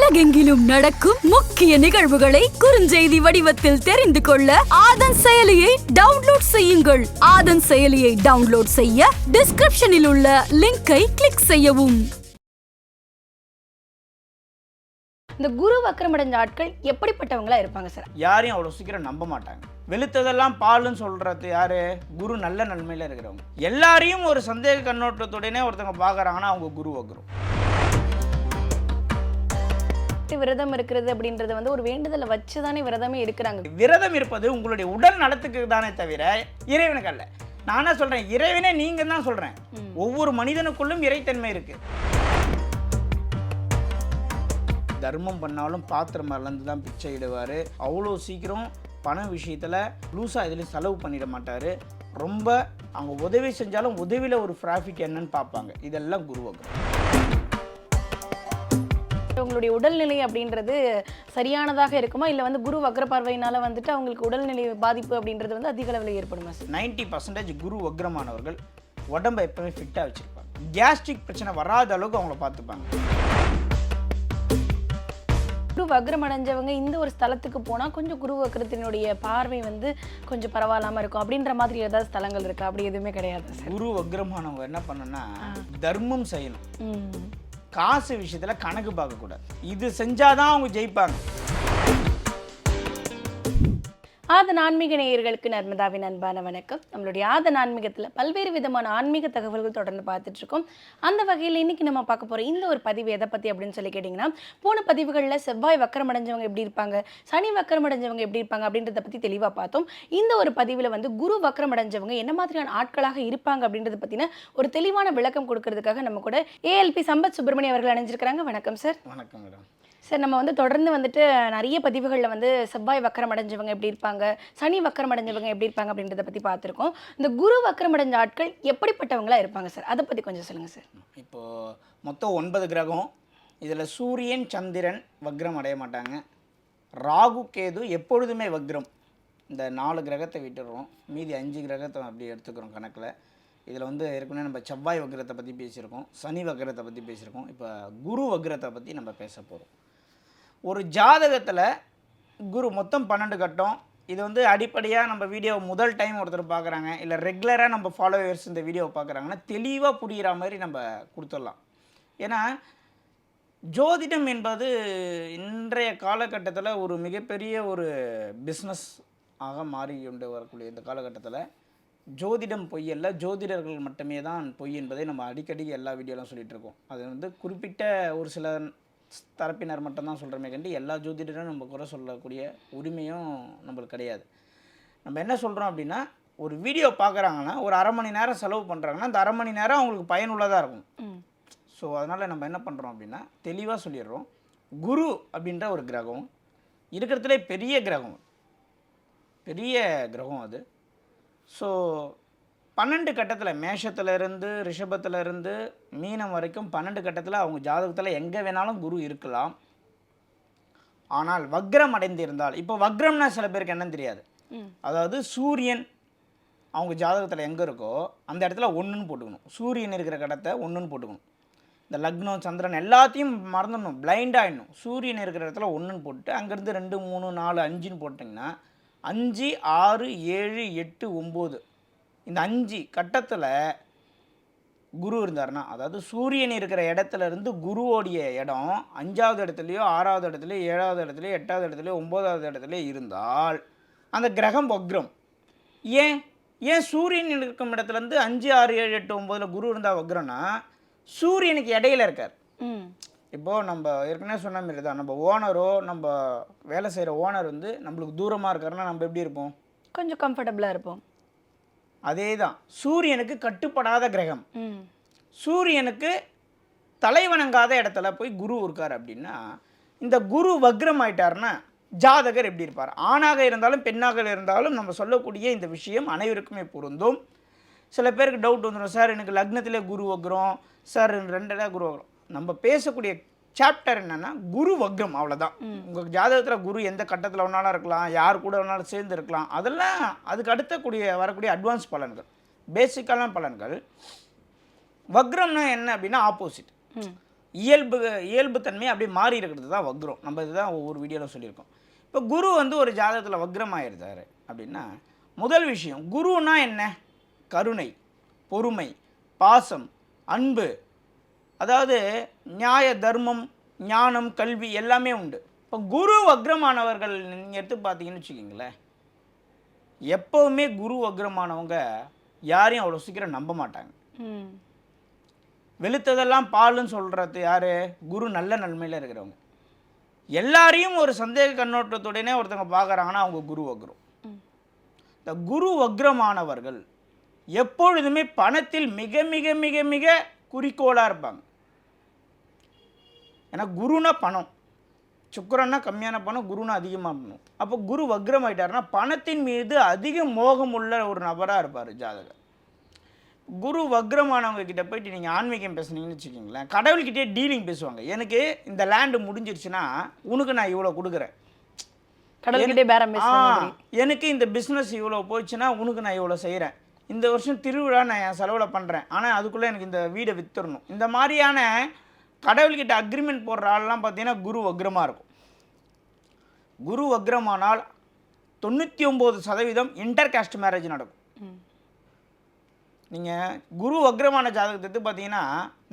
உலகெங்கிலும் நடக்கும் முக்கிய நிகழ்வுகளை குறுஞ்செய்தி வடிவத்தில் தெரிந்து கொள்ள ஆதன் செயலியை டவுன்லோட் செய்யுங்கள். ஆதன் செயலியை டவுன்லோட் செய்ய டிஸ்கிரிப்ஷனில் உள்ள லிங்கை கிளிக் செய்யவும். இந்த குரு வக்ரமடைஞ்ச ஆட்கள் எப்படிப்பட்டவங்களா இருப்பாங்க சார்? யாரையும் அவ்வளோ சீக்கிரம் நம்ப மாட்டாங்க. வெளுத்ததெல்லாம் பாலுன்னு சொல்றது யாரு? குரு நல்ல நன்மையில இருக்கிறவங்க. எல்லாரையும் ஒரு சந்தேக கண்ணோட்டத்துடனே ஒருத்தவங்க பார்க்கறாங்கன்னா அவங்க குரு வக்ரம். விரதம் இருக்கிறது அப்படின்றது வந்து ஒரு வேண்டுதலை வச்சுதானே விரதமே இருக்கிறாங்க. விரதம் இருப்பது உங்களுடைய உடல் நலத்துக்கு தானே தவிர இறைவனுக்கு அல்ல. நானா சொல்றேன், இறைவனே நீங்க தான் சொல்றேன். ஒவ்வொரு மனிதனுக்குள்ளும் இறைத்தன்மை இருக்கு. தர்மம் பண்ணாலும் பாத்திரம் மறந்து தான் பிச்சை இடுவார். அவ்வளோ சீக்கிரம் பண விஷயத்தில் லூஸாக இதில் செலவு பண்ணிட மாட்டார். ரொம்ப அவங்க உதவி செஞ்சாலும் உதவியில் ஒரு ப்ராஃபிட் என்னன்னு பார்ப்பாங்க. இதெல்லாம் குருவக்ரம். உங்களுடைய உடல்நிலை அப்படின்றது சரியானதாக இருக்குமா, இல்லை வந்து குரு வக்ர பார்வையினால வந்துட்டு அவங்களுக்கு உடல்நிலை பாதிப்பு அப்படின்றது வந்து அதிக அளவில் ஏற்படுமா சார்? 90% குரு வக்ரமானவர்கள் உடம்பை எப்பவுமே ஃபிட்டாக வச்சுருப்பாங்க. கேஸ்ட்ரிக் பிரச்சனை வராத அளவுக்கு அவங்கள பார்த்துப்பாங்க. குரு வக்ரம் அடைஞ்சவங்க இந்த ஒரு ஸ்தலத்துக்கு போனால் கொஞ்சம் குரு வக்ரத்தினுடைய பார்வை வந்து கொஞ்சம் பரவாயில்லாமல் இருக்கும் அப்படின்ற மாதிரி ஏதாவது ஸ்தலங்கள் இருக்கா? அப்படி எதுவுமே கிடையாது சார். குரு வக்ரமானவங்க என்ன பண்ணணும்னா தர்மம் செய்யணும். காசு விஷயத்தில் கணக்கு பார்க்கக்கூடாது. இது செஞ்சாதான் அவங்க ஜெயிப்பாங்க. ஆதன் ஆன்மீக நேயர்களுக்கு நர்மதாவின் அன்பான வணக்கம். நம்மளுடைய ஆதன் ஆன்மீகத்தில் பல்வேறு விதமான ஆன்மீக தகவல்கள் தொடர்ந்து பார்த்துட்டு இருக்கோம். அந்த வகையில் இன்னைக்கு நம்ம பார்க்க போகிற இந்த ஒரு பதிவு எதை பற்றி அப்படின்னு சொல்லி கேட்டிங்கன்னா, போன பதிவுகளில் செவ்வாய் வக்கரம் அடைஞ்சவங்க எப்படி இருப்பாங்க, சனி வக்கரம் அடைஞ்சவங்க எப்படி இருப்பாங்க அப்படின்றத பற்றி தெளிவாக பார்த்தோம். இந்த ஒரு பதிவில் வந்து குரு வக்கரம் அடைஞ்சவங்க என்ன மாதிரியான ஆட்களாக இருப்பாங்க அப்படின்றத பற்றின ஒரு தெளிவான விளக்கம் கொடுக்கறதுக்காக நம்ம கூட ஏஎல்பி சம்பத் சுப்பிரமணியம் அவர்கள் அணிஞ்சிருக்கிறாங்க. வணக்கம் சார். வணக்கம் மேடம். சார், நம்ம வந்து தொடர்ந்து வந்துட்டு நிறைய பதிவுகளில் வந்து செவ்வாய் வக்கரம் அடைஞ்சவங்க எப்படி இருப்பாங்க, சனி வக்கரம் அடைஞ்சவங்க எப்படி இருப்பாங்க அப்படின்றத பற்றி பார்த்துருக்கோம். இந்த குரு வக்கரம் அடைஞ்ச ஆட்கள் எப்படிப்பட்டவங்களா இருப்பாங்க சார்? அதை பற்றி கொஞ்சம் சொல்லுங்கள் சார். இப்போது மொத்தம் 9 கிரகம். இதில் சூரியன் சந்திரன் வக்ரம் அடைய மாட்டாங்க. ராகு கேது எப்பொழுதுமே வக்ரம். இந்த 4 கிரகத்தை விட்டுடுறோம், மீதி 5 கிரகத்தை அப்படி எடுத்துக்கிறோம் கணக்கில். இதில் வந்து ஏற்கனவே நம்ம செவ்வாய் வக்ரத்தை பற்றி பேசியிருக்கோம், சனி வக்ரத்தை பற்றி பேசியிருக்கோம். இப்போ குரு வக்ரத்தை பற்றி நம்ம பேச போகிறோம். ஒரு ஜாதகத்தில் குரு மொத்தம் 12 கட்டம். இது வந்து அடிப்படையாக நம்ம வீடியோ முதல் டைம் ஒருத்தர் பார்க்குறாங்க, இல்லை ரெகுலராக நம்ம ஃபாலோவர்ஸ் இந்த வீடியோவை பார்க்குறாங்கன்னா தெளிவாக புரிகிற மாதிரி நம்ம கொடுத்துடலாம். ஏன்னா ஜோதிடம் என்பது இன்றைய காலகட்டத்தில் ஒரு மிகப்பெரிய ஒரு பிஸ்னஸ் ஆக மாறி கொண்டு வரக்கூடிய இந்த காலகட்டத்தில் ஜோதிடம் பொய் அல்ல, ஜோதிடர்கள் மட்டுமே தான் பொய் என்பதை நம்ம அடிக்கடி எல்லா வீடியோலாம் சொல்லிகிட்டு இருக்கோம். அது வந்து குறிப்பிட்ட ஒரு சில தரப்பினர் மட்டும்தான் சொல்கிறோமே கண்டி எல்லா ஜோதிடரும் நம்ம குறை சொல்லக்கூடிய உரிமையும் நம்மளுக்கு கிடையாது. நம்ம என்ன சொல்கிறோம் அப்படின்னா, ஒரு வீடியோ பார்க்குறாங்கன்னா ஒரு அரை மணி நேரம் செலவு பண்ணுறாங்கன்னா அந்த அரை மணி நேரம் அவங்களுக்கு பயனுள்ளதாக இருக்கும். ஸோ அதனால் நம்ம என்ன பண்ணுறோம் அப்படின்னா தெளிவாக சொல்லிடுறோம். குரு அப்படின்ற ஒரு கிரகம் இருக்கிறதுலே பெரிய கிரகம் அது. ஸோ 12 கட்டத்தில் மேஷத்துலேருந்து ரிஷபத்துலேருந்து மீனம் வரைக்கும் 12 கட்டத்தில் அவங்க ஜாதகத்தில் எங்கே வேணாலும் குரு இருக்கலாம். ஆனால் வக்ரம் அடைந்திருந்தால், இப்போ வக்ரம்னா சில பேருக்கு என்னன்னு தெரியாது. அதாவது சூரியன் அவங்க ஜாதகத்தில் எங்கே இருக்கோ அந்த இடத்துல 1ன்னு போட்டுக்கணும். சூரியன் இருக்கிற கடத்தை 1ன்னு போட்டுக்கணும். இந்த லக்னம் சந்திரன் எல்லாத்தையும் மறந்துடணும், பிளைண்டாகிடணும். சூரியன் இருக்கிற இடத்துல 1ன்னு போட்டு அங்கேருந்து 2 3 4 5ன்னு போட்டிங்கன்னா 5 6 7 8 9 இந்த 5 கட்டத்தில் குரு இருந்தார்னா, அதாவது சூரியன் இருக்கிற இடத்துல இருந்து குருவோடைய இடம் 5வது இடத்துலையோ 6வது இடத்துலையோ 7வது இடத்துலையோ 8வது இடத்துலையோ 9வது இடத்துலையோ இருந்தால் அந்த கிரகம் வக்ரம். ஏன் சூரியன் இருக்கும் இடத்துலேருந்து 5 6 7 8 9 குரு இருந்தால் வக்ரம்னா சூரியனுக்கு இடையில இருக்கார். இப்போது நம்ம ஏற்கனவே சொன்ன மாரி தான், நம்ம ஓனரோ நம்ம வேலை செய்கிற ஓனர் வந்து நம்மளுக்கு தூரமாக இருக்காருன்னா நம்ம எப்படி இருப்போம்? கொஞ்சம் கம்ஃபர்டபுளாக இருப்போம். அதே தான் சூரியனுக்கு கட்டுப்படாத கிரகம். சூரியனுக்கு தலைவணங்காத இடத்துல போய் குரு இருக்கார் அப்படின்னா இந்த குரு வக்ரம் ஆயிட்டார்னா ஜாதகர் எப்படி இருப்பார்? ஆணாக இருந்தாலும் பெண்ணாக இருந்தாலும் நம்ம சொல்லக்கூடிய இந்த விஷயம் அனைவருக்குமே பொருந்தும். சில பேருக்கு டவுட் வந்துடும், சார் எனக்கு லக்னத்திலே குரு வக்ரம், சார் 2 குரு வக்ரம். நம்ம பேசக்கூடிய சாப்டர் என்னென்னா குரு வக்ரம், அவ்வளோதான். உங்கள் ஜாதகத்தில் குரு எந்த கட்டத்தில் வேணாலும் இருக்கலாம், யார் கூட வேணாலும் சேர்ந்து இருக்கலாம். அதெல்லாம் அதுக்கு வரக்கூடிய அட்வான்ஸ் பலன்கள், பேசிக்கான பலன்கள். வக்ரம்னா என்ன அப்படின்னா ஆப்போசிட். இயல்புத்தன்மை அப்படியே மாறி இருக்கிறது தான் வக்ரம். நம்ம இதுதான் ஒவ்வொரு வீடியோவில் சொல்லியிருக்கோம். இப்போ குரு வந்து ஒரு ஜாதகத்தில் வக்ரமாயிருந்தார் அப்படின்னா முதல் விஷயம், குருன்னா என்ன? கருணை, பொறுமை, பாசம், அன்பு, அதாவது நியாய, தர்மம், ஞானம், கல்வி எல்லாமே உண்டு. இப்போ குரு வக்ரமானவர்கள் நீங்கள் எடுத்து பார்த்தீங்கன்னு வச்சுக்கிங்களேன், எப்போவுமே குரு வக்ரமானவங்க யாரையும் அவ்வளோ சீக்கிரம் நம்ப மாட்டாங்க. வெளுத்ததெல்லாம் பாலுன்னு சொல்கிறது யார்? குரு நல்ல நன்மையில் இருக்கிறவங்க. எல்லாரையும் ஒரு சந்தேக கண்ணோட்டத்துடனே ஒருத்தவங்க பார்க்குறாங்கன்னா அவங்க குரு வக்ரம். இந்த குரு வக்ரமானவர்கள் எப்பொழுதுமே பணத்தில் மிக மிக மிக மிக குறிக்கோளாக இருப்பாங்க. ஏன்னா குருனா பணம், சுக்கிரன்னா கம்மியான பணம், குருனா அதிகமாக பணம். அப்போ குரு வக்ரம் ஆகிட்டாருன்னா பணத்தின் மீது அதிக மோகம் உள்ள ஒரு நபராக இருப்பார் ஜாதகர். குரு வக்ரமானவங்க கிட்ட போயிட்டு நீங்கள் ஆன்மீகம் பேசுனீங்கன்னு வச்சுக்கிங்களேன், கடவுள்கிட்டே டீலிங் பேசுவாங்க. எனக்கு இந்த லேண்டு முடிஞ்சிருச்சுன்னா உனக்கு நான் இவ்வளோ கொடுக்குறேன், கடவுள்கிட்டே பேரம் பேசுவாங்க. எனக்கு இந்த பிஸ்னஸ் இவ்வளோ போயிடுச்சுன்னா உனக்கு நான் இவ்வளோ செய்கிறேன், இந்த வருஷம் திருவிழா நான் என் செலவில் பண்ணுறேன், ஆனால் அதுக்குள்ளே எனக்கு இந்த வீடை விற்றுறணும். இந்த மாதிரியான கடவுள்கிட்ட அக்ரிமெண்ட் போடுற ஆள்லாம் பார்த்தீங்கன்னா குரு வக்ரமாக இருக்கும். குரு வக்ரமானால் 99% இன்டர் காஸ்ட் மேரேஜ் நடக்கும். நீங்கள் குரு வக்ரமான ஜாதகத்தை எடுத்து பார்த்தீங்கன்னா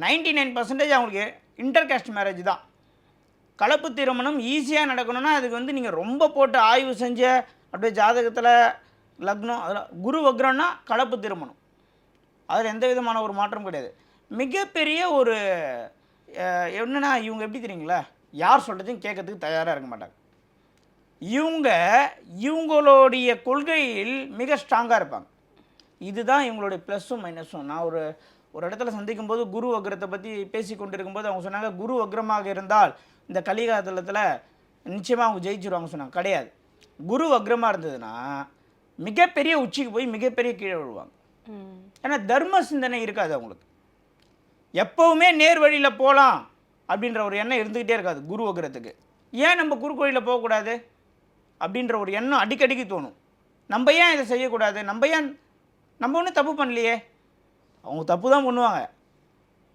99% அவங்களுக்கு இன்டர் காஸ்ட் மேரேஜ் தான். கலப்பு திருமணம் ஈஸியாக நடக்கணும்னா அதுக்கு வந்து நீங்கள் ரொம்ப போட்டு ஆய்வு செஞ்ச அப்படியே ஜாதகத்தில் லக்னம், அதில் குரு வக்ரம்னா கலப்பு திருமணம், அதில் எந்த விதமான ஒரு மாற்றம் கிடையாது. மிகப்பெரிய ஒரு என்னென்னா இவங்க எப்படி தெரியுங்களா, யார் சொல்கிறதையும் கேட்கறதுக்கு தயாராக இருக்க மாட்டாங்க. இவங்களுடைய கொள்கையில் மிக ஸ்ட்ராங்காக இருப்பாங்க. இதுதான் இவங்களுடைய ப்ளஸ்ஸும் மைனஸும். நான் ஒரு இடத்துல சந்திக்கும் போது குரு வக்ரத்தை பற்றி பேசி கொண்டு இருக்கும்போது அவங்க சொன்னாங்க, குரு வக்ரமாக இருந்தால் இந்த கலிகாலத்தில் நிச்சயமாக அவங்க ஜெயிச்சிருவாங்க சொன்னாங்க. கிடையாது, குரு வக்ரமாக இருந்ததுன்னா மிகப்பெரிய உச்சிக்கு போய் மிகப்பெரிய கீழே விழுவாங்க. ஏன்னா தர்ம சிந்தனை இருக்காது அவங்களுக்கு. எப்போவுமே நேர் வழியில் போகலாம் அப்படின்ற ஒரு எண்ணம் இருந்துக்கிட்டே இருக்காது குரு வக்ரத்துக்கு. ஏன் நம்ம குறுக்கு வழியில் போகக்கூடாது அப்படின்ற ஒரு எண்ணம் அடிக்கடிக்கு தோணும். நம்ம ஏன் இதை செய்யக்கூடாது, நம்ம ஒன்றும் தப்பு பண்ணலையே, அவங்க தப்பு தான் பண்ணுவாங்க,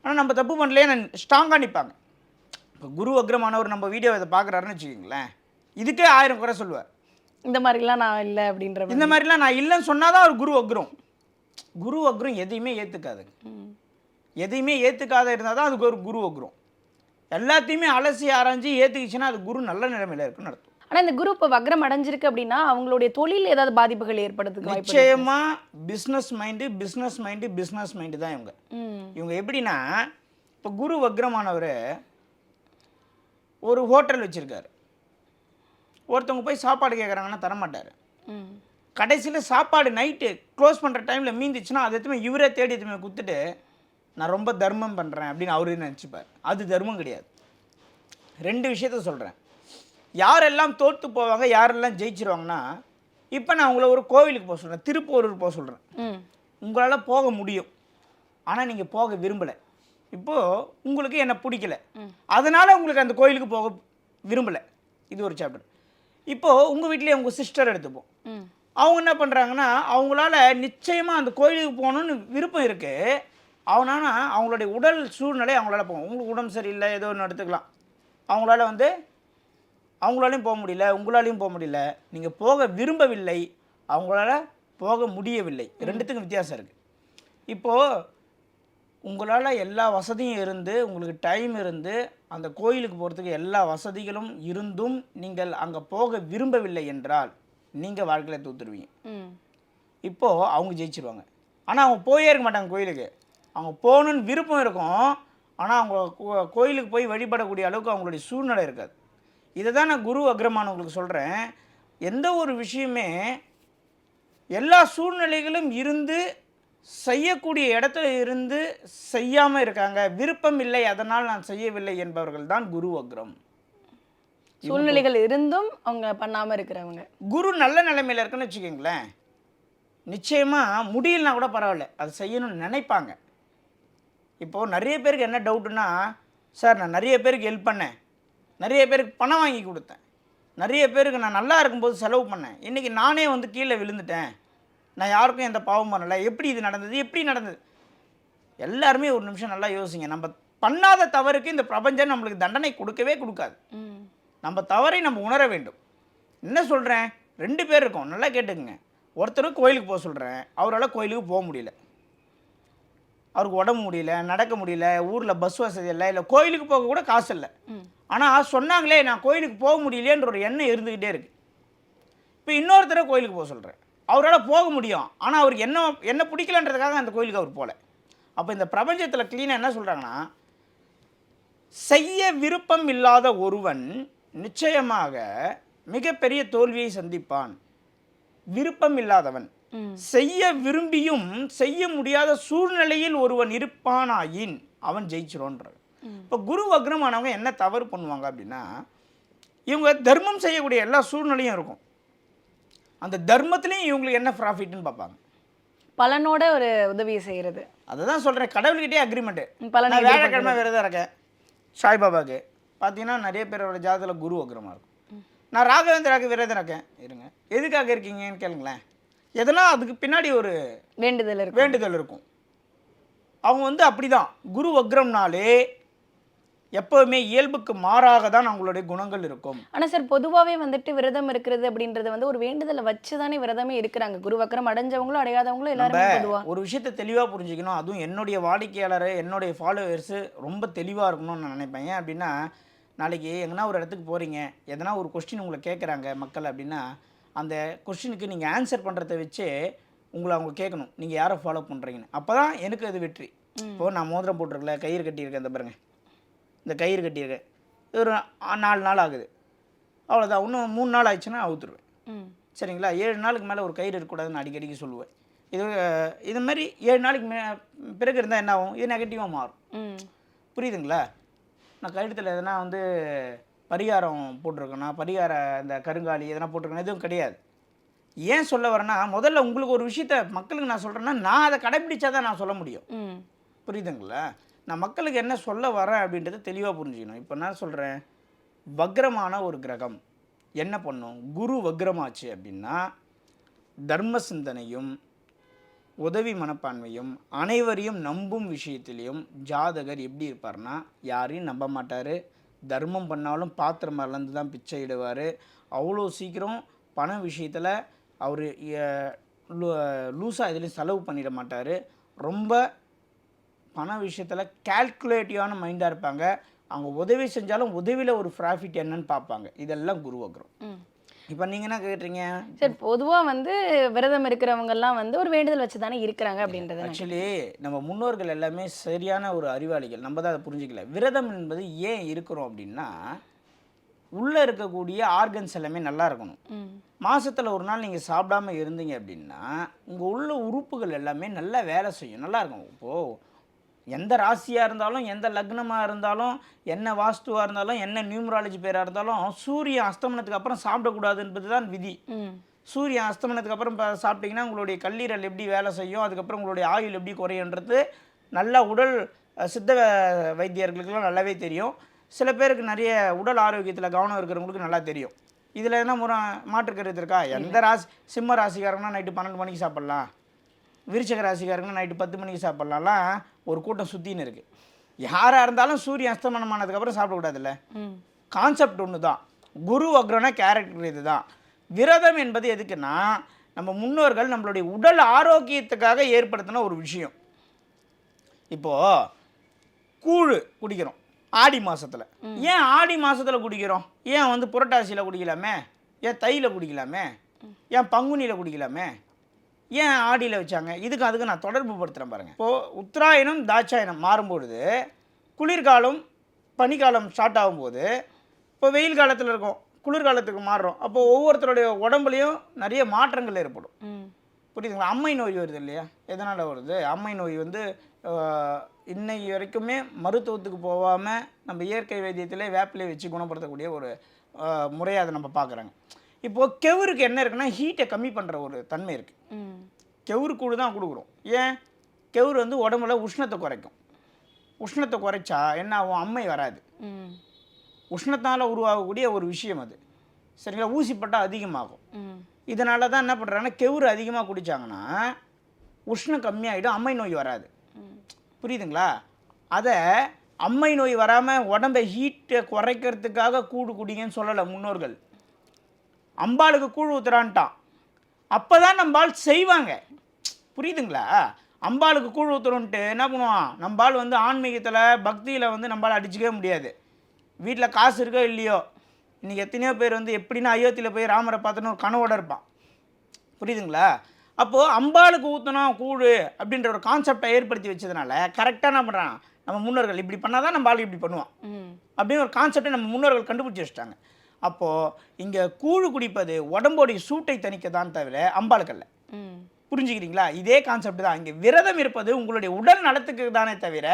ஆனால் நம்ம தப்பு பண்ணலையே நான் ஸ்ட்ராங்காக நிற்பாங்க. இப்போ குரு வக்ரமானவர் நம்ம வீடியோ இதை பார்க்குறாருன்னு வச்சுக்கிங்களேன், இதுக்கே 1000 குறை சொல்லுவார். இந்த மாதிரிலாம் நான் இல்லை அப்படின்ற இந்த மாதிரிலாம் நான் இல்லைன்னு சொன்னால் தான் அவர் குரு வக்ரம். குரு வக்ரம் எதையுமே ஏற்றுக்காதுங்க. எதையுமே ஏற்றுக்காத இருந்தால் தான் அதுக்கு ஒரு குரு வக்ரம். எல்லாத்தையுமே அலசி ஆராய்ஞ்சு ஏற்றுக்கிச்சுன்னா அது குரு நல்ல நிலைமையில் இருக்குன்னு அர்த்தம். ஆனால் இந்த குரு இப்போ வக்ரம் அடைஞ்சிருக்கு அப்படின்னா அவங்களுடைய தொழில் ஏதாவது பாதிப்புகள் ஏற்படுறதுக்கு வாய்ப்பு இருக்கா? நிச்சயமா பிஸ்னஸ் மைண்டு தான் இவங்க. இவங்க எப்படின்னா, இப்போ குரு வக்ரமானவர் ஒரு ஹோட்டல் வச்சுருக்காரு, ஒருத்தவங்க போய் சாப்பாடு கேட்குறாங்கன்னா தரமாட்டார். கடைசியில் சாப்பாடு நைட்டு க்ளோஸ் பண்ணுற டைமில் மீந்துச்சுன்னா அது எதுவுமே இவரே தேடி எதுவுமே கொடுத்துட்டு நான் ரொம்ப தர்மம் பண்ணுறேன் அப்படின்னு அவரே நினச்சிப்பார். அது தர்மம் கிடையாது. 2 விஷயத்த சொல்கிறேன். யாரெல்லாம் தோற்று போவாங்க, யாரெல்லாம் ஜெயிச்சிருவாங்கன்னா, இப்போ நான் உங்களை ஒரு கோவிலுக்கு போக சொல்கிறேன், திருப்பூருக்கு போக சொல்கிறேன். உங்களால் போக முடியும், ஆனால் நீங்கள் போக விரும்பலை. இப்போது உங்களுக்கு என்னை பிடிக்கல, அதனால் உங்களுக்கு அந்த கோயிலுக்கு போக விரும்பலை. இது ஒரு சாப்டர். இப்போது உங்கள் வீட்டிலே உங்கள் சிஸ்டர் எடுத்துப்போம். அவங்க என்ன பண்ணுறாங்கன்னா, அவங்களால நிச்சயமாக அந்த கோயிலுக்கு போகணுன்னு விருப்பம் இருக்குது. அவனால அவங்களுடைய உடல் சூழ்நிலை அவங்களால போகும். உங்களுக்கு உடம்பு சரியில்லை, ஏதோ ஒன்று எடுத்துக்கலாம், அவங்களாலையும் போக முடியல, உங்களாலையும் போக முடியல. நீங்கள் போக விரும்பவில்லை, அவங்களால போக முடியவில்லை. 2த்துக்கும் வித்தியாசம் இருக்குது. இப்போது உங்களால் எல்லா வசதியும் இருந்து, உங்களுக்கு டைம் இருந்து, அந்த கோயிலுக்கு போகிறதுக்கு எல்லா வசதிகளும் இருந்தும் நீங்கள் அங்கே போக விரும்பவில்லை என்றால் நீங்கள் வாழ்க்கையில் தூத்துருவீங்க. இப்போது அவங்க ஜெயிச்சிருவாங்க. ஆனால் அவங்க போயே இருக்க மாட்டாங்க கோயிலுக்கு. அவங்க போகணுன்னு விருப்பம் இருக்கும், ஆனால் அவங்க கோயிலுக்கு போய் வழிபடக்கூடிய அளவுக்கு அவங்களுடைய சூழ்நிலை இருக்காது. இதை தான் நான் குரு வக்ரமானவங்களுக்கு சொல்கிறேன். எந்த ஒரு விஷயமே எல்லா சூழ்நிலைகளும் இருந்து செய்யக்கூடிய இடத்துல இருந்து செய்யாமல் இருக்காங்க, விருப்பம் இல்லை அதனால் நான் செய்யவில்லை என்பவர்கள் தான் குரு வக்ரம். சூழ்நிலைகள் இருந்தும் அவங்க பண்ணாமல் இருக்கிறவங்க. குரு நல்ல நிலைமையில் இருக்குன்னு வச்சுக்கோங்களேன், நிச்சயமாக முடியலனா கூட பரவாயில்ல, அது செய்யணும்னு நினைப்பாங்க. இப்போது நிறைய பேருக்கு என்ன டவுட்டுன்னா, சார் நான் நிறைய பேருக்கு ஹெல்ப் பண்ணேன், நிறைய பேருக்கு பணம் வாங்கி கொடுத்தேன், நிறைய பேருக்கு நான் நல்லா இருக்கும்போது செலவு பண்ணேன், இன்றைக்கி நானே வந்து கீழே விழுந்துட்டேன், நான் யாருக்கும் எந்த பாவம் பண்ணலை, எப்படி இது நடந்தது, எப்படி நடந்தது? எல்லாருமே ஒரு நிமிஷம் நல்லா யோசிங்க. நம்ம பண்ணாத தவறுக்கு இந்த பிரபஞ்சம் நம்மளுக்கு தண்டனை கொடுக்கவே கொடுக்காது. ம். நம்ம தவறை நம்ம உணர வேண்டும். என்ன சொல்கிறேன், 2 பேர் இருக்கோம், நல்லா கேட்டுக்குங்க. ஒருத்தருக்கு கோயிலுக்கு போக சொல்கிறேன், அவரால் கோயிலுக்கு போக முடியல, அவருக்கு உடம்பு முடியல, நடக்க முடியல, ஊரில் பஸ் வசதி இல்லை, இல்லை கோயிலுக்கு போக கூட காசு இல்லை. ஆனால் சொன்னாங்களே நான் கோயிலுக்கு போக முடியலையேன்ற ஒரு எண்ணம் இருந்துக்கிட்டே இருக்குது. இப்போ இன்னொருத்தரை கோயிலுக்கு போக சொல்கிறேன், அவரால் போக முடியும், ஆனால் அவருக்கு என்ன பிடிக்கலன்றதுக்காக அந்த கோயிலுக்கு அவர் போகல. அப்போ இந்த பிரபஞ்சத்தில் க்ளீனாக என்ன சொல்கிறாங்கன்னா, செய்ய விருப்பம் இல்லாத ஒருவன் நிச்சயமாக மிகப்பெரிய தோல்வியை சந்திப்பான். விருப்பம் இல்லாதவன் செய்ய விரும்பியும் செய்ய முடியாத சூழ்நிலையில் ஒருவன் இருப்பானாயின் அவன் ஜெயிச்சிரும்ன்ற. இப்போ குரு வக்ரமானவங்க என்ன தவறு பண்ணுவாங்க அப்படின்னா, இவங்க தர்மம் செய்யக்கூடிய எல்லா சூழ்நிலையும் இருக்கும், அந்த தர்மத்திலையும் இவங்களுக்கு என்ன ப்ராஃபிட்னு பார்ப்பாங்க, பலனோட ஒரு உதவியை செய்யறது. அதுதான் சொல்கிறேன், கடவுள்கிட்டே அக்ரிமெண்ட்டு. பலனை வேலைக்கிழமை விரதம் இருக்கேன் சாய்பாபாவுக்கு, பார்த்தீங்கன்னா நிறைய பேரோட ஜாதகத்தில் குரு வக்ரமாக இருக்கும். நான் ராகவேந்திராவுக்கு விரதம் இருக்கேன், இருங்க எதுக்காக இருக்கீங்கன்னு கேளுங்களேன். எதனா அதுக்கு பின்னாடி ஒரு வேண்டுதல் இருக்கும். அவங்க அப்படி தான், குரு வக்ரம்னாலே எப்போவுமே இயல்புக்கு மாறாக தான் அவங்களுடைய குணங்கள் இருக்கும். ஆனால் சார் பொதுவாகவே விரதம் இருக்கிறது அப்படின்றது ஒரு வேண்டுதலை வச்சு தானே விரதமே இருக்கிறாங்க. குரு வக்ரம் அடைஞ்சவங்களும் அடையாதவங்களும் எல்லாருமே பொதுவாக ஒரு விஷயத்தை தெளிவாக புரிஞ்சுக்கணும். அதுவும் என்னுடைய வாடிக்கையாளர், என்னுடைய ஃபாலோவர்ஸு ரொம்ப தெளிவாக இருக்கணும்னு நான் நினைப்பேன். ஏன் அப்படின்னா, நாளைக்கு எங்கன்னா ஒரு இடத்துக்கு போகிறீங்க, எதனா ஒரு கொஸ்டின் உங்களை கேட்குறாங்க மக்கள் அப்படின்னா, அந்த கொஸ்டினுக்கு நீங்கள் ஆன்சர் பண்ணுறத வச்சு உங்களை அவங்க கேட்கணும், நீங்கள் யாரை ஃபாலோ பண்ணுறீங்கன்னு. அப்போ தான் எனக்கு அது வெற்றி. இப்போது நான் மோதிரம் போட்டிருக்கல, கயிறு கட்டியிருக்கேன், இந்த பாருங்க இந்த கயிறு கட்டியிருக்கேன், இது ஒரு 4 நாள் ஆகுது, அவ்வளோதான். இன்னும் 3 நாள் ஆயிடுச்சுன்னா அவுத்துருவேன். சரிங்களா? 7 நாளுக்கு மேலே ஒரு கயிறு இருக்கக்கூடாதுன்னு அடிக்கடிக்கு சொல்லுவேன். இது மாதிரி 7 நாளைக்கு பிறகு இருந்தால் என்ன ஆகும், இது நெகட்டிவாக மாறும். புரியுதுங்களா? நான் கழுத்தில் எதனா பரிகாரம் போட்டிருக்கேன்னா, பரிகார இந்த கருங்காலி எதனா போட்டிருக்கேன்னா எதுவும் கிடையாது. ஏன் சொல்ல வரேன்னா, முதல்ல உங்களுக்கு ஒரு விஷயத்த மக்களுக்கு நான் சொல்கிறேன்னா, நான் அதை கடைப்பிடிச்சா தான் நான் சொல்ல முடியும். புரியுதுங்களா? நான் மக்களுக்கு என்ன சொல்ல வரேன் அப்படின்றத தெளிவாக புரிஞ்சுக்கணும். இப்போ நான் சொல்கிறேன், வக்ரமான ஒரு கிரகம் என்ன பண்ணும், குரு வக்ரமாச்சு அப்படின்னா தர்ம சிந்தனையும் உதவி மனப்பான்மையும் அனைவரையும் நம்பும் விஷயத்திலையும் ஜாதகர் எப்படி இருப்பார்னா, யாரையும் நம்ப மாட்டார், தர்மம் பண்ணாலும் பாத்திரம் மறந்து தான் பிச்சை இடுவார். அவ்வளோ சீக்கிரம் பண விஷயத்தில் அவர் லூஸாக இதுலேயும் செலவு பண்ணிட மாட்டார். ரொம்ப பண விஷயத்தில் கால்குலேட்டிவான மைண்டாக இருப்பாங்க. அவங்க உதவி செஞ்சாலும் உதவியில் ஒரு ப்ராஃபிட் என்னன்னு பார்ப்பாங்க. இதெல்லாம் குரு வக்ரம். இப்போ நீங்கள் என்ன கேட்டுறீங்க சார்? பொதுவாக விரதம் இருக்கிறவங்கெல்லாம் ஒரு வேண்டுதல் வச்சு தானே இருக்கிறாங்க அப்படின்றது. ஆக்சுவலி நம்ம முன்னோர்கள் எல்லாமே சரியான ஒரு அறிவாளிகள், நம்ம தான் அதை புரிஞ்சிக்கல. விரதம் என்பது ஏன் இருக்கிறோம் அப்படின்னா, உள்ளே இருக்கக்கூடிய ஆர்கன்ஸ் எல்லாமே நல்லா இருக்கணும். மாதத்தில் ஒரு நாள் நீங்கள் சாப்பிடாம இருந்தீங்க அப்படின்னா உங்கள் உள்ள உறுப்புகள் எல்லாமே நல்லா வேலை செய்யும், நல்லா இருக்கும். இப்போது எந்த ராசியாக இருந்தாலும், எந்த லக்னமாக இருந்தாலும், என்ன வாஸ்துவாக இருந்தாலும், என்ன நியூமராலஜி பேராக இருந்தாலும், சூரியன் அஸ்தமனத்துக்கு அப்புறம் சாப்பிடக்கூடாது என்பது தான் விதி. சூரியன் அஸ்தமனத்துக்கு அப்புறம் சாப்பிட்டீங்கன்னா உங்களுடைய கல்லீரல் எப்படி வேலை செய்யும், அதுக்கப்புறம் உங்களுடைய ஆயுள் எப்படி குறையுன்றது நல்லா உடல் சித்த வைத்தியர்களுக்கெல்லாம் நல்லாவே தெரியும். சில பேருக்கு நிறைய உடல் ஆரோக்கியத்தில் கவனம் இருக்கிறவங்களுக்கு நல்லா தெரியும். இதில் என்ன மாற்றுக்கிறது இருக்கா? எந்த சிம்ம ராசிக்காரங்கன்னா நைட்டு 12 மணிக்கு சாப்பிட்லாம், விருச்சக ராசிக்காரங்கன்னா நைட்டு 10 மணிக்கு சாப்பிட்லாம்லாம் ஒரு கூட்டம் சுற்றின்னு இருக்குது. யாராக இருந்தாலும் சூரியன் அஸ்தமனம் ஆனதுக்கப்புறம் சாப்பிடக்கூடாதுல்ல. கான்செப்ட் ஒன்று தான். குரு வக்ரம்னா கேரக்டர் இது தான். விரதம் என்பது எதுக்குன்னா, நம்ம முன்னோர்கள் நம்மளுடைய உடல் ஆரோக்கியத்துக்காக ஏற்படுத்தின ஒரு விஷயம். இப்போது கூழ் குடிக்கிறோம் ஆடி மாதத்தில். ஏன் ஆடி மாதத்தில் குடிக்கிறோம்? ஏன் புரட்டாசியில் குடிக்கலாமே? ஏன் தையில் குடிக்கலாமே? ஏன் பங்குனியில் குடிக்கலாமே? ஏன் ஆடியில் வச்சாங்க? அதுக்கு நான் தொடர்பு படுத்துகிறேன் பாருங்கள். இப்போது உத்தராயணம் தாட்சாயணம் மாறும்பொழுது குளிர்காலம் பனிக்காலம் ஸ்டார்ட் ஆகும்போது, இப்போ வெயில் காலத்தில் இருக்கோம், குளிர்காலத்துக்கு மாறுறோம். அப்போது ஒவ்வொருத்தருடைய உடம்புலையும் நிறைய மாற்றங்கள் ஏற்படும். புரியுதுங்களா? அம்மை நோய் வருது இல்லையா? எதனால் வருது? அம்மை நோய் இன்னைக்கு வரைக்குமே மருத்துவத்துக்கு போகாமல் நம்ம இயற்கை வைத்தியத்திலே வேப்பிலே வச்சு குணப்படுத்தக்கூடிய ஒரு முறையை அதை நம்ம பார்க்குறாங்க. இப்போது கெவுருக்கு என்ன இருக்குன்னா, ஹீட்டை கம்மி பண்ணுற ஒரு தன்மை இருக்குது. கெவுரு கூழ் தான் கொடுக்குறோம். ஏன்? கெவுரு உடம்புல உஷ்ணத்தை குறைக்கும். உஷ்ணத்தை குறைச்சா என்ன ஆகும்? அம்மை வராது. உஷ்ணத்தால் உருவாகக்கூடிய ஒரு விஷயம் அது. சரிங்களா? ஊசிப்பட்டால் அதிகமாகும். இதனால தான் என்ன பண்ணுறாங்கன்னா, கெவுரு அதிகமாக குடித்தாங்கன்னா உஷ்ணம் கம்மியாகிடும், அம்மை நோய் வராது. புரியுதுங்களா? அதை அம்மை நோய் வராமல் உடம்பை ஹீட்டை குறைக்கிறதுக்காக கூழ் குடிங்கன்னு சொல்லலை முன்னோர்கள். அம்பாளுக்கு கூழ் ஊத்துறான்ட்டான். அப்போ தான் நம்பாள் செய்வாங்க. புரியுதுங்களா? அம்பாளுக்கு கூழ் ஊத்துறோன்ட்டு என்ன பண்ணுவான், நம்பாள் வந்து ஆன்மீகத்தில் பக்தியில் வந்து நம்பால் அடிச்சிக்கவே முடியாது. வீட்டில் காசு இருக்கோ இல்லையோ, இன்றைக்கி எத்தனையோ பேர் வந்து எப்படின்னா அயோத்தியில் போய் ராமரை பார்த்துன்னு ஒரு கனவோட இருப்பான். புரியுதுங்களா? அப்போது அம்பாளுக்கு ஊற்றணும் கூழ் அப்படின்ற ஒரு கான்செப்டை ஏற்படுத்தி வச்சதுனால கரெக்டாக என்ன பண்ணுறான், நம்ம முன்னோர்கள் இப்படி பண்ணால் தான் நம்ம ஆள் இப்படி பண்ணுவான் அப்படின்னு ஒரு கான்செப்டை நம்ம முன்னோர்கள் கண்டுபிடிச்சி வச்சுட்டாங்க. அப்போது இங்கே கூழ் குடிப்பது உடம்போடைய சூட்டை தணிக்க தான் தவிர அம்பாளுக்கல்ல. புரிஞ்சுக்கிறீங்களா? இதே கான்செப்ட் தான். இங்கே விரதம் இருப்பது உங்களுடைய உடல் நலத்துக்கு தானே தவிர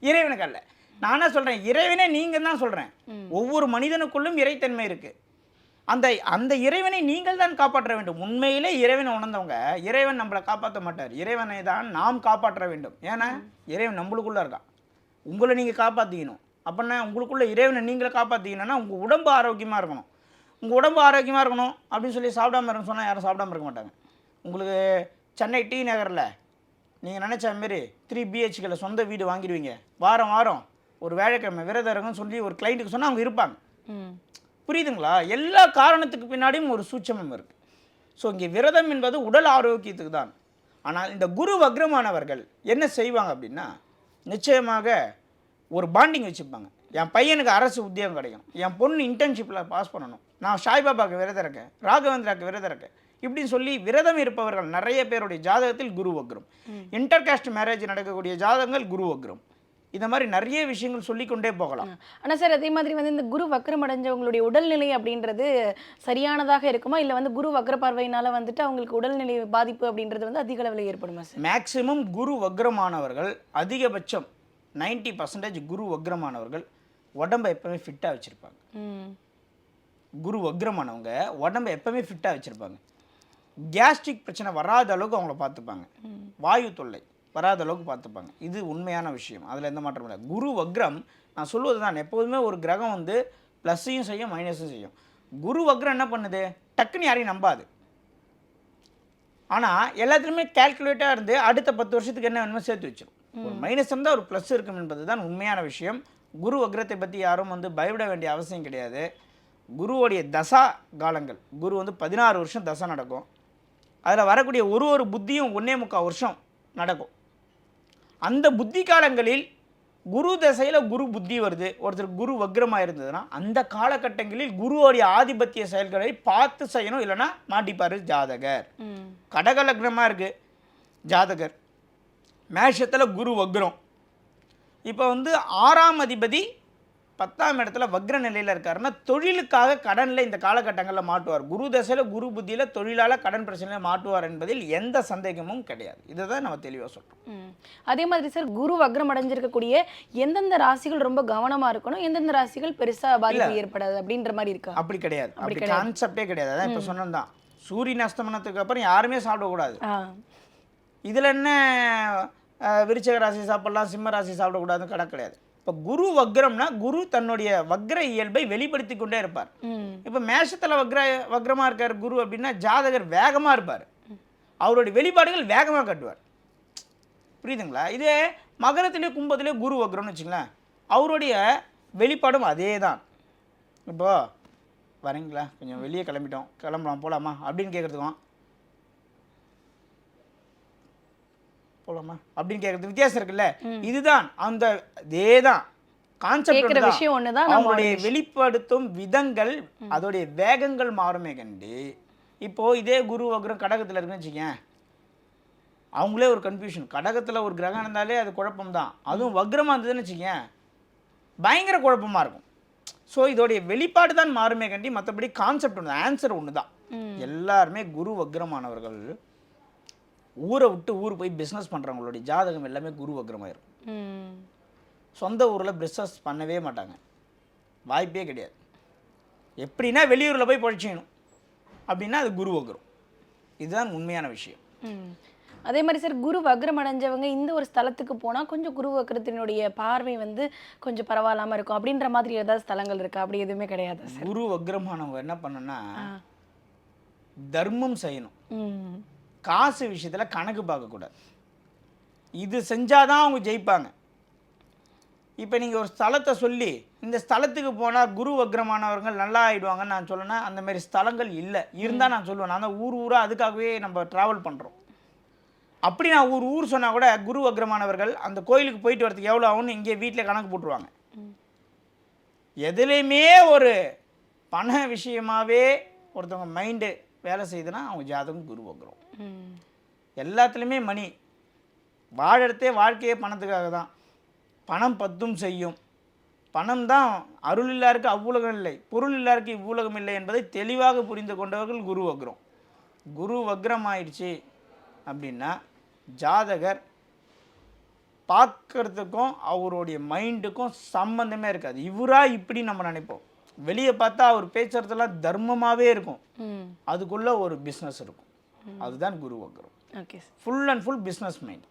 இறைவனுக்கு அல்ல. நானே சொல்கிறேன், இறைவனே நீங்கள் தான் சொல்கிறேன். ஒவ்வொரு மனிதனுக்குள்ளும் இறைத்தன்மை இருக்குது. அந்த அந்த இறைவனை நீங்கள் தான் காப்பாற்ற வேண்டும். உண்மையிலே இறைவனை உணர்ந்தவங்க இறைவன் நம்மளை காப்பாற்ற மாட்டார். இறைவனை தான் நாம் காப்பாற்ற வேண்டும். ஏன்னா இறைவன் நம்மளுக்குள்ளே இருக்கான். உங்களை நீங்கள் காப்பாற்றிக்கணும். அப்படின்னா உங்களுக்குள்ளே இறைவனை நீங்களே காப்பாற்றிக்கணும்னா உங்கள் உடம்பு ஆரோக்கியமாக இருக்கணும். உங்கள் உடம்பு ஆரோக்கியமாக இருக்கணும் அப்படின்னு சொல்லி சாப்பிடாம இருக்குன்னு சொன்னால் யாரும் சாப்பிடாம இருக்க மாட்டாங்க. உங்களுக்கு சென்னை டி நகரில் நீங்கள் நினச்ச மாரி 3 BHKல சொந்த வீடு வாங்கிடுவீங்க. வாரம் வாரம் ஒரு வேலைக்கிழமை விரதம் இருக்குன்னு சொல்லி ஒரு கிளைண்ட்டுக்கு சொன்னால் அவங்க இருப்பாங்க. புரியுதுங்களா? எல்லா காரணத்துக்கு பின்னாடியும் ஒரு சூட்சமம் இருக்குது. ஸோ இங்கே விரதம் என்பது உடல் ஆரோக்கியத்துக்கு தான். ஆனால் இந்த குரு வக்ரமானவர்கள் என்ன செய்வாங்க அப்படின்னா, நிச்சயமாக ஒரு பாண்டிங் வச்சுப்பாங்க. என் பையனுக்கு அரசு உத்தியோகம் கிடைக்கணும், என் பொண்ணு இன்டர்ன்ஷிப்பில் பாஸ் பண்ணணும், நான் சாய்பாபாவுக்கு விரதம் இருக்கேன், ராகவேந்திராவுக்கு விரதம் இருக்கேன் இப்படின்னு சொல்லி விரதம் இருப்பவர்கள் நிறைய பேருடைய ஜாதகத்தில் குரு வக்ரம். இன்டர்காஸ்ட் மேரேஜ் நடக்கக்கூடிய ஜாதகங்கள் குரு வக்ரம். இந்த மாதிரி நிறைய விஷயங்கள் சொல்லிக்கொண்டே போகலாம். ஆனால் சார் அதே மாதிரி வந்து இந்த குரு வக்ரம் அடைஞ்சவங்களுடைய உடல்நிலை அப்படின்றது சரியானதாக இருக்குமா, இல்லை வந்து குரு வக்ர பார்வையினால வந்துட்டு அவங்களுக்கு உடல்நிலை பாதிப்பு அப்படின்றது வந்து அதிக அளவில் ஏற்படுமா சார்? மேக்சிமம் குரு வக்ரமானவர்கள் அதிகபட்சம் 90% குரு வக்ரமானவர்கள் உடம்பை எப்பவுமே ஃபிட்டாக வச்சுருப்பாங்க. குரு வக்ரமானவங்க உடம்பை எப்பவுமே ஃபிட்டாக வச்சுருப்பாங்க. கேஸ்ட்ரிக் பிரச்சனை வராத அளவுக்கு அவங்கள பார்த்துப்பாங்க. வாயு தொல்லை வராத அளவுக்கு பார்த்துப்பாங்க. இது உண்மையான விஷயம். அதில் எந்த மாற்றம் இல்லை. குரு வக்ரம் நான் சொல்வது தான், எப்போதுமே ஒரு கிரகம் வந்து ப்ளஸ்ஸையும் செய்யும் மைனஸும் செய்யும். குரு வக்ரம் என்ன பண்ணுது, டக்குன்னு யாரையும் நம்பாது. ஆனால் எல்லாத்துலேயுமே கேல்குலேட்டாக இருந்து அடுத்த 10 வருஷத்துக்கு என்ன வேணுமோ சேர்த்து வச்சிடும். ஒரு மைனஸ் இருந்தால் ஒரு ப்ளஸ் இருக்கும் என்பது தான் உண்மையான விஷயம். குரு வக்ரத்தை பற்றி யாரும் வந்து பயப்பட வேண்டிய அவசியம் கிடையாது. குருவோடைய தசா காலங்கள், குரு வந்து 16 வருஷம் தசை நடக்கும். அதில் வரக்கூடிய ஒரு புத்தியும் 1.25 வருஷம் நடக்கும். அந்த புத்தி காலங்களில் குரு தசையில் குரு புத்தி வருது, ஒருத்தர் குரு வக்ரமாக இருந்ததுன்னா அந்த காலகட்டங்களில் குருவோடைய ஆதிபத்திய செயல்களை பார்த்து செய்யணும், இல்லைன்னா மாட்டிப்பார் ஜாதகர். கடக லக்னமாக இருக்குது ஜாதகர், மேஷத்தில் குரு வக்ரம். இப்போ வந்து 6ஆம் அதிபதி 10ஆம் இடத்துல வக்ர நிலையில் இருக்காருன்னா தொழிலுக்காக கடனில் இந்த காலகட்டங்களில் மாட்டுவார். குரு தசையில் குரு புத்தியில் தொழிலால் கடன் பிரச்சனையில் மாட்டுவார் என்பதில் எந்த சந்தேகமும் கிடையாது. இதை தான் நம்ம தெளிவாக சொல்கிறோம். அதே மாதிரி சார் குரு வக்ரம் அடைஞ்சிருக்கக்கூடிய எந்தெந்த ராசிகள் ரொம்ப கவனமாக இருக்கணும், எந்தெந்த ராசிகள் பெருசாக பாதிப்பு ஏற்படாது அப்படின்ற மாதிரி இருக்கா? அப்படி கிடையாது. அப்படி கான்செப்டே கிடையாது. அதான் இப்போ சொன்னதான், சூரியன் அஸ்தமனத்துக்கு அப்புறம் யாருமே சாப்பிடக்கூடாது. இதில் என்ன விருச்சிக ராசி சாப்பிடலாம், சிம்ம ராசி சாப்பிடக்கூடாதுன்னு கணக்கு கிடையாது. இப்போ குரு வக்ரம்னா குரு தன்னுடைய வக்ர இயல்பை வெளிப்படுத்தி கொண்டே இருப்பார். இப்போ மேஷத்தில் வக்ரமாக இருக்கார் குரு அப்படின்னா ஜாதகர் வேகமாக இருப்பார், அவருடைய வெளிப்பாடுகள் வேகமாக கட்டுவார். புரியுதுங்களா? இதே மகரத்திலே கும்பத்திலே குரு வக்ரம்னு வச்சுங்களேன், அவருடைய வெளிப்பாடும் அதே தான். இப்போ வரீங்களா, கொஞ்சம் வெளியே கிளம்பலாம் போகலாமா அப்படின்னு கேட்குறதுக்கும் போலாமா அப்படின்னு கேட்கறது வித்தியாசம் இருக்குல்ல. இதுதான் அந்த இதேதான் கான்செப்ட். அவங்களுடைய வெளிப்படுத்தும் விதங்கள் அதோடைய வேகங்கள் மாறுமே கண்டு. இப்போ இதே குரு வக்ரம் கடகத்தில் இருக்குன்னு வச்சுக்கேன், அவங்களே ஒரு கன்ஃபியூஷன். கடகத்தில் ஒரு கிரகம் இருந்தாலே அது குழப்பம் தான், அதுவும் வக்ரமாக இருந்ததுன்னு வச்சுக்கேன் பயங்கர குழப்பமாக இருக்கும். ஸோ இதோடைய வெளிப்பாடு தான் மாறுமே கண்டி, மற்றபடி கான்செப்ட் ஒன்று, ஆன்சர் ஒன்று தான். எல்லாருமே குரு வக்ரமானவர்கள் ஊரை விட்டு ஊர் போய் பிஸ்னஸ் பண்ணுறவங்களுடைய ஜாதகம் எல்லாமே குரு வக்ரமாயிரும். சொந்த ஊரில் பிஸ்னஸ் பண்ணவே மாட்டாங்க, வாய்ப்பே கிடையாது. எப்படின்னா வெளியூரில் போய் பொழைச்சிக்கணும் அப்படின்னா அது குரு வக்ரம். இதுதான் உண்மையான விஷயம். அதே மாதிரி சார் குரு வக்ரம் அடைஞ்சவங்க இந்த ஒரு ஸ்தலத்துக்கு போனால் கொஞ்சம் குரு வக்ரத்தினுடைய பார்வை வந்து கொஞ்சம் பரவாயில்லாமல் இருக்கும் அப்படின்ற மாதிரி ஏதாவது ஸ்தலங்கள் இருக்கா? அப்படி எதுவுமே கிடையாது சார். குரு வக்ரமானவங்க என்ன பண்ணணும்னா தர்மம் செய்யணும், காசு விஷயத்தில் கணக்கு பார்க்கக்கூடாது. இது செஞ்சாதான் அவங்க ஜெயிப்பாங்க. இப்போ நீங்கள் ஒரு ஸ்தலத்தை சொல்லி இந்த ஸ்தலத்துக்கு போனால் குரு வக்ரமானவர்கள் நல்லா ஆகிடுவாங்கன்னு நான் சொல்லணும்னா அந்த மாதிரி ஸ்தலங்கள் இல்லை. இருந்தால் நான் சொல்லுவேன். நான் தான் ஊராக அதுக்காகவே நம்ம ட்ராவல் பண்ணுறோம். அப்படி நான் ஊர் சொன்னால் கூட குரு வக்ரமானவர்கள் அந்த கோயிலுக்கு போயிட்டு வரதுக்கு எவ்வளோ ஆகும்னு இங்கே வீட்டில் கணக்கு போட்டுருவாங்க. எதுலேயுமே ஒரு பண விஷயமாகவே ஒருத்தவங்க மைண்டு வேலை செய்யுதுன்னா அவங்க ஜாதகம் குரு வக்ரம். எல்லாத்துலேயுமே மணி வாழறதே வாழ்க்கையே பணத்துக்காக தான். பணம் பத்தும் செய்யும். பணம் தான் அருள் இல்லாருக்கு அவ்வுலகம் இல்லை, பொருள் இல்லாருக்கு இவ்வுலகம் இல்லை என்பதை தெளிவாக புரிந்து கொண்டவர்கள் குரு வக்ரம். குரு வக்ரம் ஆயிடுச்சு அப்படின்னா ஜாதகர் பார்க்கறதுக்கும் அவருடைய மைண்டுக்கும் சம்பந்தமே இருக்காது. இவராக இப்படி நம்ம நினைப்போம். வெளியே பார்த்தா அவர் பேசுறதெல்லாம் தர்மமாகவே இருக்கும். அதுக்குள்ளே ஒரு பிஸ்னஸ் இருக்கும். அதுதான் குரு வக்ரம். Okay, full and full business mind.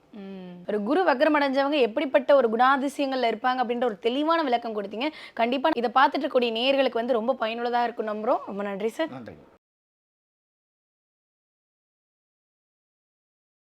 ஒரு குரு வக்ரம் அடைஞ்சவங்க எப்படிப்பட்ட ஒரு குணாதிசயங்கள்ல இருப்பாங்க அப்படின்ற ஒரு தெளிவான விளக்கம் கொடுத்தீங்க. கண்டிப்பா இதை பார்த்துட்டு இருக்கக்கூடிய நேயர்களுக்கு வந்து ரொம்ப பயனுள்ளதா இருக்கும் நம்புறோம். ரொம்ப நன்றி சார். நன்றி.